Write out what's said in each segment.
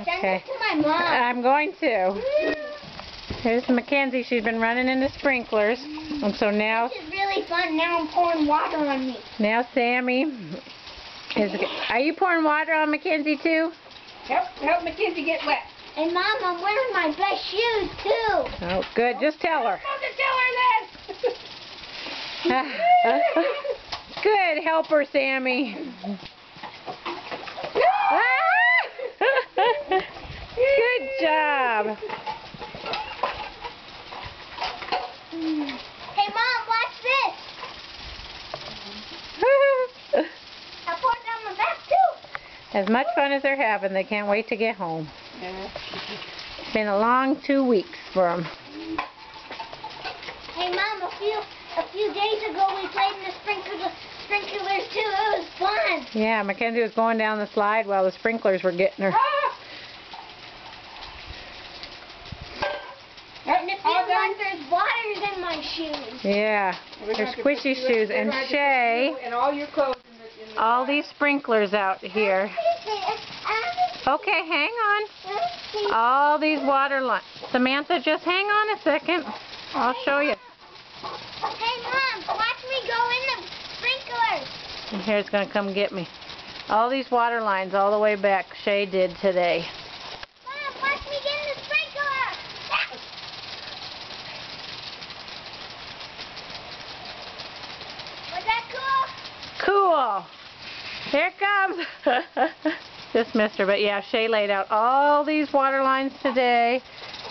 send it to my mom. I'm going to. Here's Mackenzie. She's been running into sprinklers. And so now... This is really fun. Now I'm pouring water on me. Now Sammy is... Are you pouring water on Mackenzie too? Help Mackenzie get wet. And Mom, I'm wearing my best shoes too. Oh, good. Just tell her. Don't tell her this. Good. Help her, Sammy. Good job. Hey Mom, watch this. I poured it on my back too. As much fun as they're having, they can't wait to get home. It's been a long 2 weeks for them. Hey Mom, a few days ago we played in the sprinklers too. It was fun. Yeah, Mackenzie was going down the slide while the sprinklers were getting her. And it feels like there's waters in my shoes. Yeah, they're squishy shoes. And Shay, and all your clothes in the all these sprinklers out here. Okay, hang on. All these water lines. Samantha, just hang on a second. I'll show you. Hey Mom, watch me go in the sprinklers. And here's going to come get me. All these water lines all the way back Shay did today. Mom, watch me get in the sprinkler. Was that cool? Cool. Here it comes. Just missed her, but yeah, Shay laid out all these water lines today,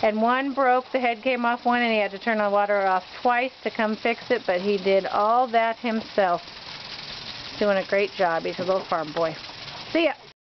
and one broke. The head came off one, and he had to turn the water off twice to come fix it, but he did all that himself. Doing a great job. He's a little farm boy. See ya.